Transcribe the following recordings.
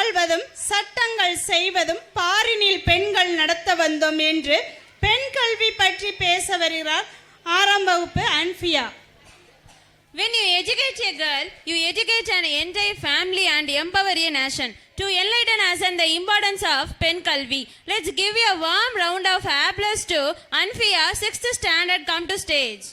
வாழ்வதும் சட்டங்கள் செய்வதும் பாரினில் பெண்கள் நடத்த வந்தோம் என்று பெண் கல்வி பற்றி பேச வருகிறார் 6ஆம் வகுப்பு அன்ஃபியா. When you educate a girl, you educate an entire family and empower a nation. To enlighten us on the importance of Pen Kalvi, let's give you a warm round of applause to Anfia, 6th standard, come to stage.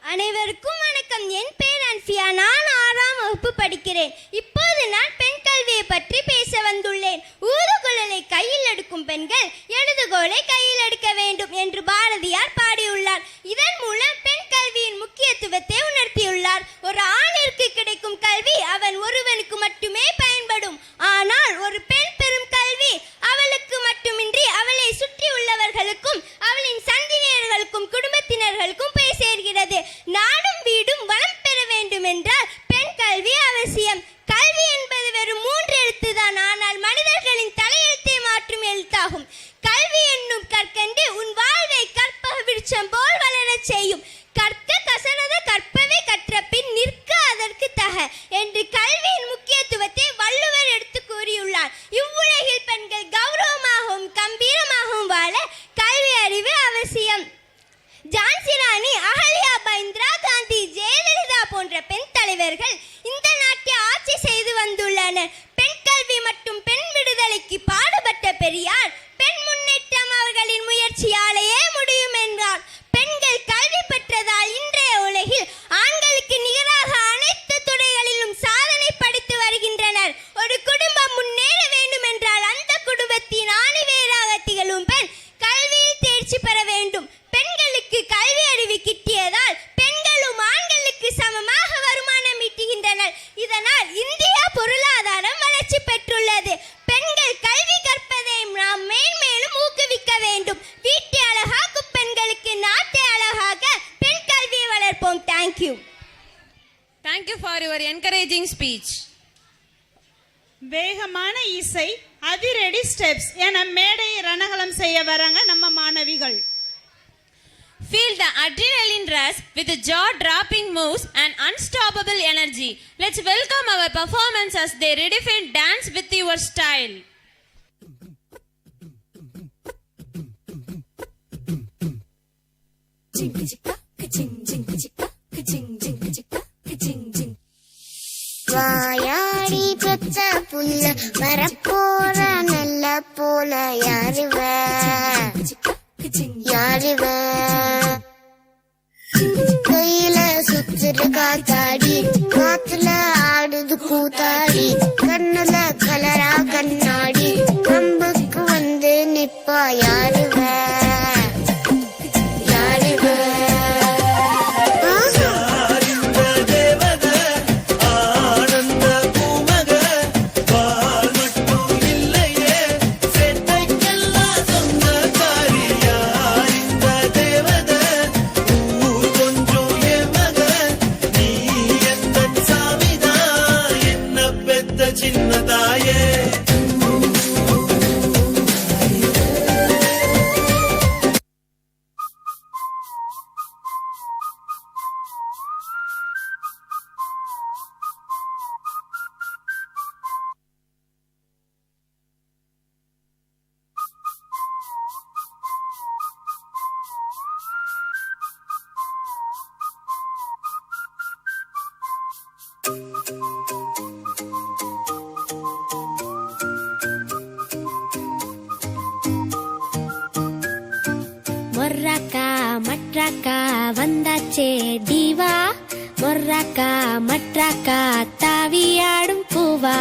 அனைவருக்கும் வணக்கம். என் பேர் அன்ஃபியா. நான் 6ஆம் வகுப்பு படிக்கிறேன். இப்போது நான் பெண் கல்வியை பற்றி பேச வந்துள்ளேன். ஊதுகுழலை கையில் எடுக்கும் பெண்கள் எழுதுகோலை கையில் எடுக்க வேண்டும் என்று பாரதியார் பாடியுள்ளார். இதன் மூலம் பெண் கல்வியின் முக்கியத்துவத்தை உணர்த்தியுள்ளார். ஒரு ஆணிற்கு கிடைக்கும் கல்வி அவன் ஒருவனுக்கு மட்டுமே பயன்படும். ஆனால் ஒரு பெண் பெறும் கல்வி அவளுக்கு மட்டுமின்றி அவளை சுற்றி உள்ளவர்களுக்கும் அவளின் சந்ததியினர்களுக்கும் குடும்பத்தினர்களுக்கும் போய் சேர்கிறது. நாடும் வீடும் வளம் பெற வேண்டும் என்றால் பெண் கல்வி அவசியம். கல்வி என்பது வெறும் 3 எழுத்து தான். ஆனால் மனிதர்களின் தலையெழுத்தை மாற்றும் எழுத்தாகும். கல்வி என்னும் கற்கண்டு உன் வாழ்வை கற்பக விருட்சம் போல் வளரச் செய்யும். கற்க கசனத கற்பவை கற்ற பின் நிற்க அதற்கு தக என்று கல்வியின் முக்கியத்துவத்தை வள்ளுவர் எடுத்து கூறியுள்ளார். இவ்வுலகில் பெண்கள் கௌரவமாகவும் கம்பீரமாகவும் வாழ கல்வி அறிவு அவசியம். ஜான்சி ராணி, அகல்யாபா, இந்திரா காந்தி, ஜெயலலிதா போன்ற பெண் தலைவர்கள் இந்த நாட்டை ஆட்சி செய்து வந்துள்ளனர். பெண் கல்வி மற்றும் பெண் விடுதலைக்கு பாடுபட்ட பெரியார் பெண் முன்னேற்றம் அவர்களின் முயற்சியாலேயே முடியும் என்றார். பெண்கள் கல்வி பெற்றதால் இன்றைய உலகில் ஆண்களுக்கு நிகராக அனைத்து துறைகளிலும் சாதனை படைத்து வருகின்றனர். ஒரு குடும்பம் முன்னேற வேண்டும் என்றால் அந்த குடும்பத்தின் ஆணிவேராக திகழும் பெண் கல்வியில் தேர்ச்சி பெற வேண்டும். பெண்களுக்கு கல்வி அறிவு கிட்டியதால் பெண்களும் ஆண்களுக்கு சமமாக வருமானம் ஈட்டுகின்றனர். இதனால் இந்தியா பொருளாதாரம் வளர்ச்சி பெற்றுள்ளது. பெண்கள் கல்வி கற்பதை நாம் மேன்மேலும் ஊக்குவிக்க வேண்டும். வீட்டை அழகாக்கும் பெண்களுக்கு நாட்டை அழகாக பெண் கல்வியை வளர்ப்போம். Thank you. Thank you for your encouraging speech. வேகமான இசை, அதிரடி ஸ்டெப்ஸ் என மேடை ரணகலம் செய்ய வராங்க நம்ம மாணவிகள். Feel the adrenaline rush with jaw-dropping moves and unstoppable energy. Let's welcome our performance as they redefine dance with your style. வாயாடி பெற்ற புள்ள வரப்போற நல்ல போல யாருவ யாருவ கையில சுத்துற காத்தாடி காத்துல ஆடுது கூத்தாடி கண்ணுல கலரா கண்ணாடி கம்புக்கு வந்து நிப்பா யாருவ மொர்ராக்கா மட்ராக்கா வந்தாச்சே தீவா, மொர்ராக்கா மட்ராக்கா தாவியாடும் பூவா,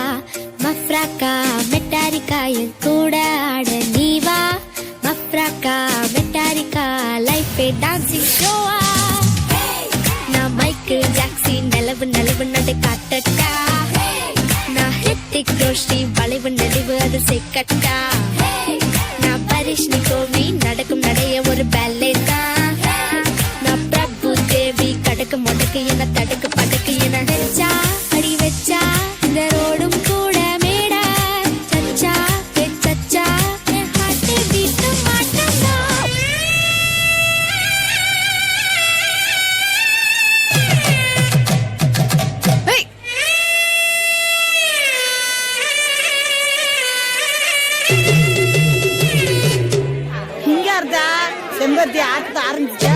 மஃப்ராக்கா மெட்டாரிக்கா என் கூட ஆட நீவா, மஃப்ராக்கா மெட்டாரிக்கா லைஃபே டான்சிங் ஷோவா, நான் மைக்கேல் ஜாக்சன் நிலவு நிலவு நடை காட்டட்டா, நான் ஹித்திக் ரோஷி வளைவு நெளிவு அது செக்கட்டா, நான் பரிஷ்னி கோவி நடக்கும் நடைய ஒரு பேலே தான், நான் பிரபு தேவி கடக்கு முடக்கு என தடுக்கு படக்கு என வச்சா அடி வச்சா இந்த ரோடும் கூட மேடா சச்சா சச்சா என் ஹார்ட்டை பீட் மாட்டா. இங்க இருந்தா செம்பருத்தி ஆட்ட ஆரம்பிச்சா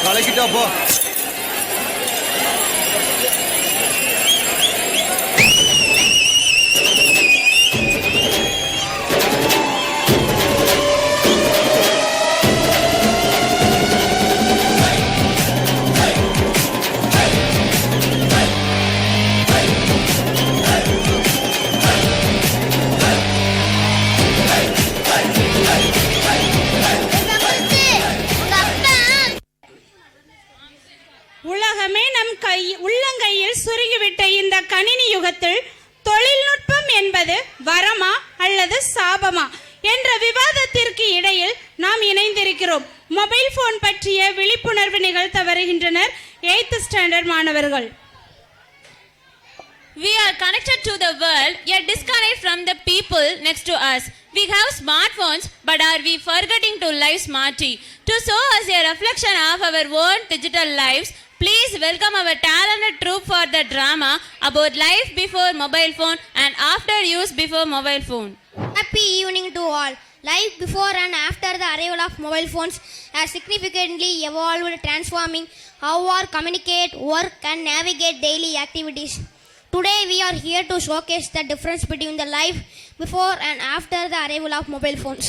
கலக்கிட்டா போ. உலகமே நம் உள்ளங்கையில் சுருங்கிவிட்ட இந்த கணினி யுகத்தில் தொழில்நுட்பம் என்பது வரமா அல்லது சாபமா என்ற விவாதத்திற்கு இடையில் நாம் இணைந்திருக்கிறோம். மொபைல் போன் பற்றிய விழிப்புணர்வு நிகழ்த்த வருகின்றனர் 8th ஸ்டாண்டர்ட் மாணவர்கள். We are connected to the world, yet disconnected from the people next to us. We have smartphones, but are we forgetting to live smartly? To show us a reflection of our own digital lives, please welcome our talented troupe for the drama about life before mobile phone and after use before mobile phone. Happy evening to all. Life before and after the arrival of mobile phones has significantly evolved, transforming how we communicate, work and navigate daily activities. Today we are here to showcase the difference between the life before and after the arrival of mobile phones.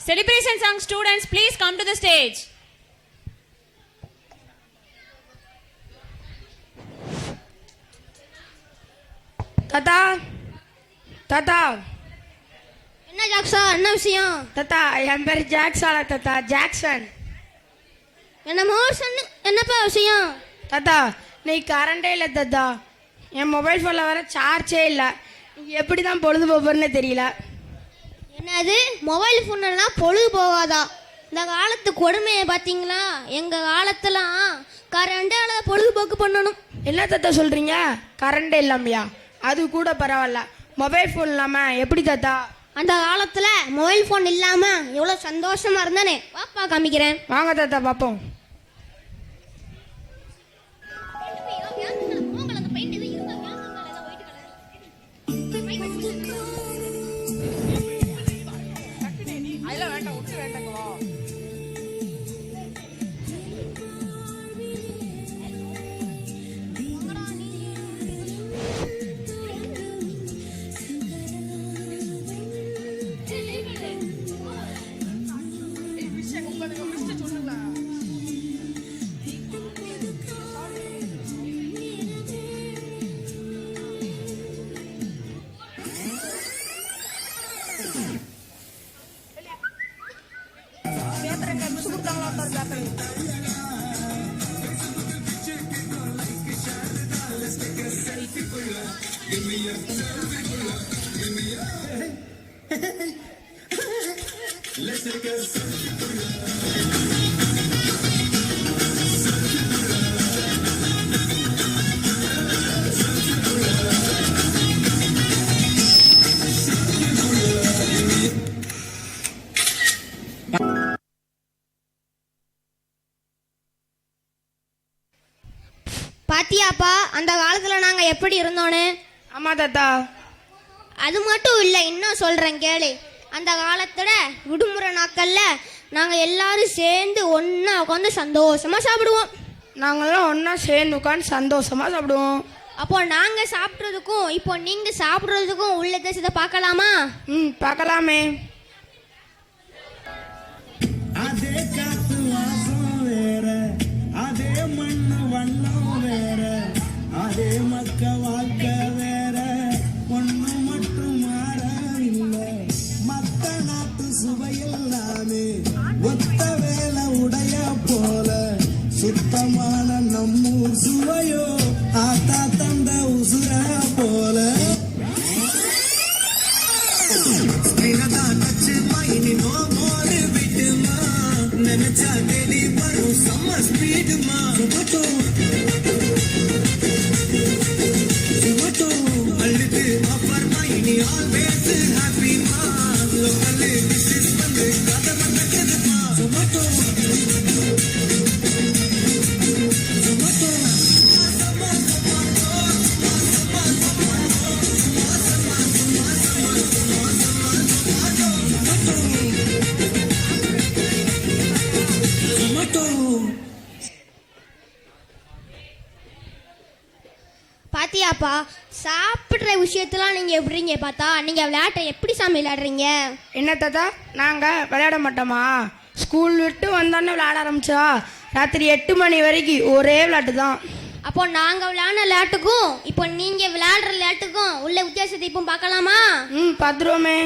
Celebration song students, please come to the stage. தாத்தா தாத்தா என்ன JAXA, என்ன விஷயம்? தாத்தா என் பேர் ஜாக்ஸாலா தாத்தா, Jackson. என்னமோ சொன்ன, என்னப்பா விஷயம்? தாத்தா இன்னைக்கு கரண்டே இல்லை தாத்தா, என் மொபைல் ஃபோனில் வர சார்ஜே இல்லை, எப்படி தான் பொழுது போகிறேன்னு தெரியல. என்னது, மொபைல் ஃபோனெல்லாம் பொழுது போகாதா? இந்த காலத்து கொடுமையை பார்த்தீங்களா? எங்கள் காலத்துலாம் கரண்டால பொழுதுபோக்கு பண்ணணும். என்ன தாத்தா சொல்கிறீங்க? கரண்டே இல்லாமையா? அது கூட பரவாயில்ல, மொபைல் ஃபோன் இல்லாமல் எப்படி தாத்தா? அந்த காலத்தில் மொபைல் ஃபோன் இல்லாமல் எவ்வளோ சந்தோஷமாக இருந்தானே, வாப்பா காமிக்கிறேன். வாங்க தாத்தா பார்ப்போம். பாத்தியாப்பா அந்த காலத்தில் நாங்கள் எப்படி இருந்தோன்னு? ஆமாம் தாத்தா. அது மட்டும் இல்லை, இன்னும் சொல்கிறேன் கேளு. அந்த காலத்தில் விடுமுறை நாட்களில் நாங்கள் எல்லாரும் சேர்ந்து ஒன்றா உட்காந்து சந்தோஷமாக சாப்பிடுவோம். நாங்களாம் ஒன்றா சேர்ந்து உட்காந்து சந்தோஷமாக சாப்பிடுவோம். அப்போ நாங்கள் சாப்பிட்றதுக்கும் இப்போ நீங்கள் சாப்பிட்றதுக்கும் உள்ள தேசத்தை பார்க்கலாமா? பார்க்கலாமே. சுவையில்லாமே ஒத்த வேலை உடைய போல சுத்தமான நம்மூர் சுவையோ ஆத்தா தந்த உசுர போல நினைச்சா தேடி வரும் செம்ம ஸ்பீடுமா அழுது ஆஃபர் மைனி ஆல்வேஸ் ஹாப்பிமா லோக்கல் டிஷஸ் வந்து கதை நடக்குதுமா சுமட்டோ பாத்தியாப்பா, சாப்பிட்ற விஷயத்தெல்லாம் நீங்க எப்படிங்க பார்த்தா நீங்க விளையாட்டை எப்படி சாமி விளையாடுறீங்க? என்ன தாத்தா, நாங்கள் விளையாட மாட்டோமா? ஸ்கூல் விட்டு வந்தோன்னே விளையாட ஆரம்பிச்சா ராத்திரி 8 மணி வரைக்கும் ஒரே விளையாட்டு தான். அப்போ நாங்க விளையாடின விளையாட்டுக்கும் இப்போ நீங்க விளையாடுற விளையாட்டுக்கும் உள்ள வித்தியாசத்தை இப்போ பார்க்கலாமா? பார்த்துருவோமே.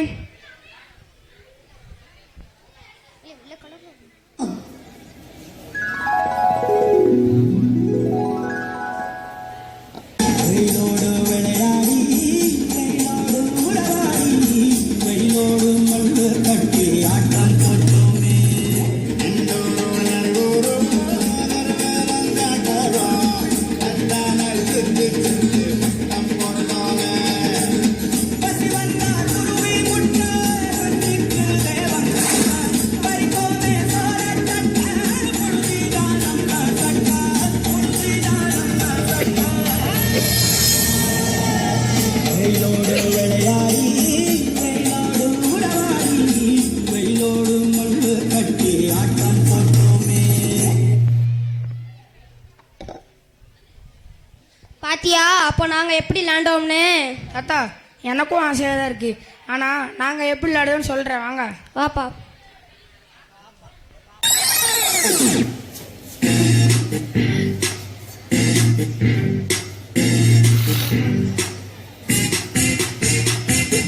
பாத்தியா, அப்போ நாங்க எப்படி விளையாண்டோம்னு? தாத்தா, எனக்கும் ஆசையாக தான் இருக்கு. ஆனால் நாங்கள் எப்படி விளையாடுவோம்னு சொல்கிறேன், வாங்க. வாப்பா.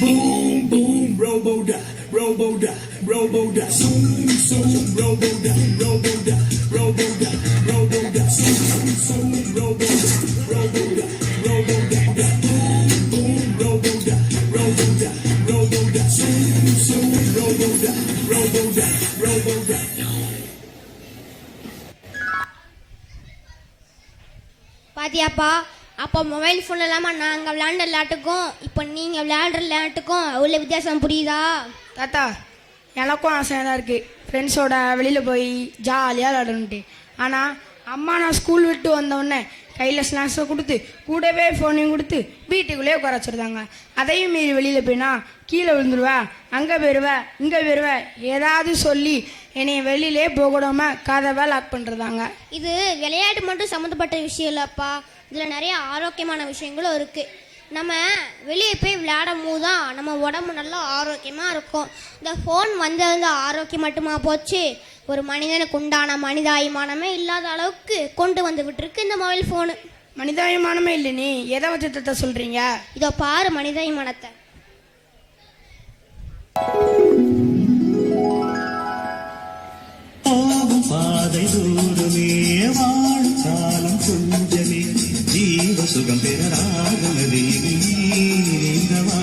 Boom, boom, robo-da, robo-da, robo-da, zoom, zoom, robo-da, robo-da, robo-da, robo-da, zoom, zoom, robo-da, robo-da, robo-da, boom, boom, robo-da, robo-da, robo-da, zoom, zoom, robo-da, robo-da, robo-da. பாத்தியாப்பா, அப்போ மொபைல் ஃபோன் இல்லாமல் நாங்கள் விளையாண்ட விளையாட்டுக்கும் இப்போ நீங்கள் விளையாடுற விளையாட்டுக்கும் உள்ள வித்தியாசம் புரியுதா? தாத்தா, எனக்கும் ஆசையாக தான் இருக்குது ஃப்ரெண்ட்ஸோட வெளியில் போய் ஜாலியாக விளையாடணுன்ட்டு. ஆனால் அம்மா நான் ஸ்கூல் விட்டு வந்தோடனே கையில் ஸ்நாக்ஸை கொடுத்து கூடவே ஃபோனையும் கொடுத்து வீட்டுக்குள்ளேயே உட்கார வச்சுருந்தாங்க. அதையும் மீறி வெளியில் போயினா கீழே விழுந்துருவேன், அங்கே போயிடுவேன், இங்கே போயிடுவேன், ஏதாவது சொல்லி என்னை வெளியிலே போகக்கூடாமல் கதவை லாக் பண்ணுறதாங்க. இது விளையாட்டு மட்டும் சம்மந்தப்பட்ட விஷயம் இல்லைப்பா, இதில் நிறைய ஆரோக்கியமான விஷயங்களும் இருக்குது. நம்ம வெளியே போய் விளையாடும் போது தான் நம்ம உடம்பு நல்லா ஆரோக்கியமாக இருக்கும். இந்த ஃபோன் வந்தது ஆரோக்கியம் மட்டுமா போச்சு, ஒரு மனிதனுக்கு உண்டான மனிதாபிமானமே இல்லாத அளவுக்கு கொண்டு வந்து விட்டுருக்கு இந்த மொபைல் ஃபோனு. மனிதாபிமானமே இல்லை, நீ எதை வச்சு தத்த சொல்கிறீங்க? இதோ பாரு மனிதாபிமானத்தை. பாதை தூரமே வாழும் காலம் கொஞ்சமே ஜீவ சுகம் பெறராகவே நீங்கவா.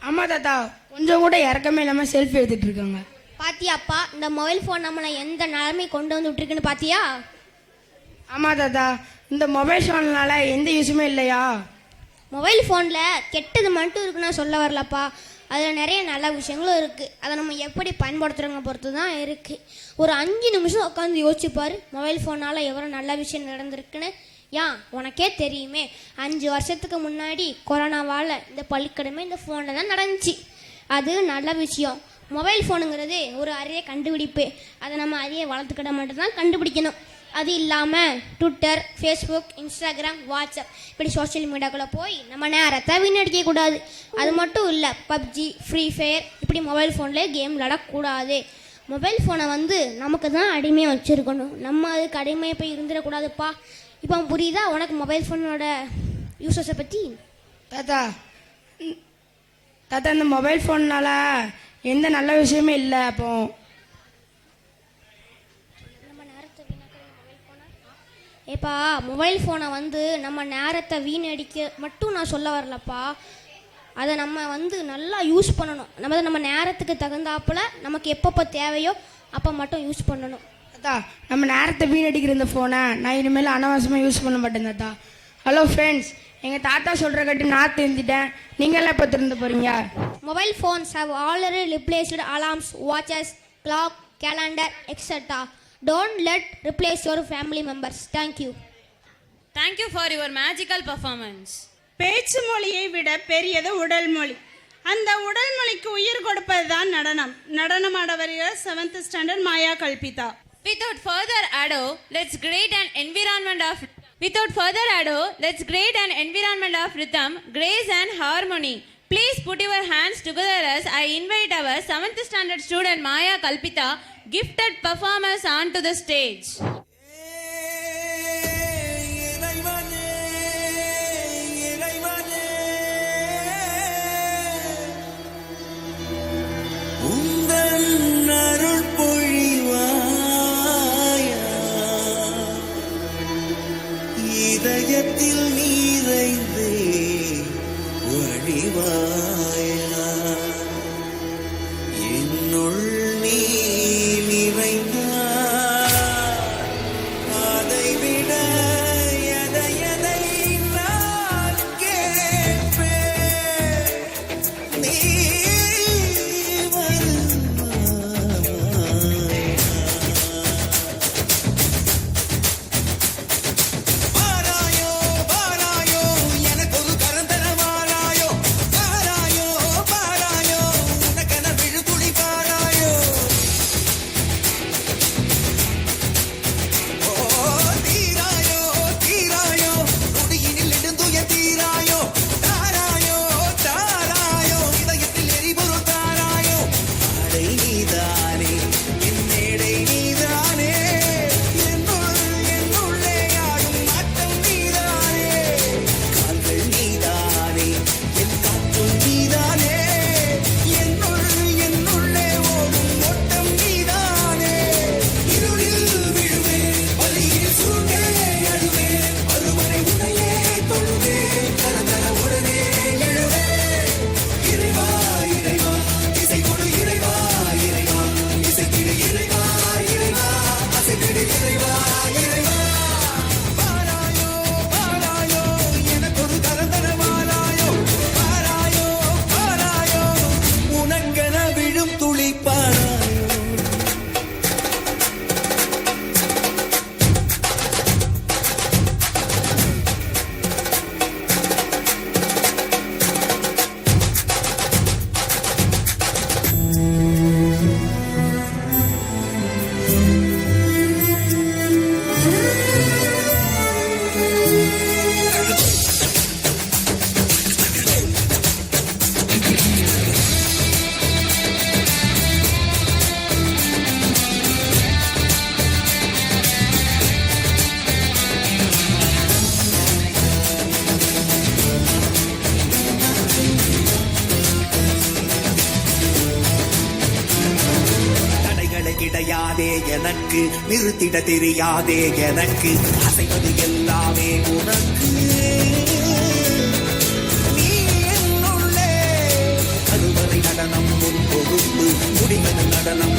ஆமாம் தாத்தா, கொஞ்சம் கூட இறக்கமே இல்லாமல் செல்ஃபி எடுத்துகிட்டு இருக்காங்க. பாத்தியாப்பா, இந்த மொபைல் ஃபோன் நம்மளை எந்த நிலைமை கொண்டு வந்து விட்டுருக்குன்னு பாத்தியா? ஆமாம் தாத்தா, இந்த மொபைல் ஃபோன்னால எந்த யூஸுமே இல்லையா? மொபைல் ஃபோனில் கெட்டது மட்டும் இருக்குன்னு நான் சொல்ல வரலப்பா. அதில் நிறைய நல்ல விஷயங்களும் இருக்குது. அதை நம்ம எப்படி பயன்படுத்துகிறோங்க பொறுத்து தான் இருக்குது. ஒரு 5 நிமிஷம் உட்காந்து யோசிச்சுப்பார், மொபைல் ஃபோனால் எவ்வளோ நல்ல விஷயம் நடந்திருக்குன்னு. ஏன் உனக்கே தெரியுமே, 5 வருஷத்துக்கு முன்னாடி கொரோனாவால் இந்த பள்ளிக்கடமை இந்த ஃபோனில் தான் நடந்துச்சு. அது நல்ல விஷயம். மொபைல் ஃபோனுங்கிறது ஒரு அரிய கண்டுபிடிப்பு. அதை நம்ம அரிய வளர்த்துக்கிட மட்டும்தான் கண்டுபிடிக்கணும். அது இல்லாமல் ட்விட்டர், ஃபேஸ்புக், இன்ஸ்டாகிராம், வாட்ஸ்அப் இப்படி சோஷியல் மீடியாக்குள்ளே போய் நம்ம நேரத்தை வீணடிக்கக்கூடாது. அது மட்டும் இல்லை, பப்ஜி, ஃப்ரீ ஃபயர் இப்படி மொபைல் ஃபோன்லேயே கேம் விளாடக்கூடாது. மொபைல் ஃபோனை நமக்கு தான் அடிமையாக வச்சுருக்கணும். நம்ம அதுக்கு அடிமையை போய் இருந்துடக்கூடாதுப்பா. இப்போ புரியுதா உனக்கு மொபைல் ஃபோனோட யூசஸை பற்றி? தாத்தா தாத்தா இந்த மொபைல் ஃபோன்னால் எந்த நல்ல விஷயமே இல்லை. அப்போ ஏப்பா, மொபைல் ஃபோனை நம்ம நேரத்தை வீணடிக்க மட்டும் நான் சொல்ல வரலப்பா. அதை நம்ம நல்லா யூஸ் பண்ணணும். நம்ம நேரத்துக்கு தகுந்தாப்புல நமக்கு எப்பப்போ தேவையோ அப்போ மட்டும் யூஸ் பண்ணணும். தாத்தா, நம்ம நேரத்தை வீணடிக்கிற இந்த ஃபோனை நான் இனிமேல் அனாவசியமாக யூஸ் பண்ண மாட்டேன் தாத்தா. ஹலோ ஃப்ரெண்ட்ஸ், எங்கள் தாத்தா சொல்கிற கட்டு நான் தெரிஞ்சிட்டேன். நீங்களாம் எப்போ திறந்து போகிறீங்க? Mobile phones have already replaced alarms, watches, clock, calendar, etc. Don't let replace your family members. Thank you. Thank you for your magical performance. பேச்சு மொழியை விட பெரியது உடல் மொழி. அந்த உடல் மொழிக்கு உயிர் கொடுப்பது தான் நடனம். நடனமாட வருகிற 7th standard Maya Kalpita. Without further ado, let's create an environment of rhythm, grace and harmony. Please put your hands together as I invite our 7th standard student Maya Kalpita, gifted performers onto the stage. இதயத்தில் நீரைந்தே வழிவாயா, என்னுள் நீ நிறைந்தாய். அதைவிட எதை நான் கேட்பேன், நீ கிடையாதே எனக்கு, நிறுத்திட தெரியாதே எனக்கு, அசைவது எல்லாமே உனக்கு. நீ என்னுள்ளே அறுவரை நடனம் ஒரு தொகுப்பு, முடிவது நடனம்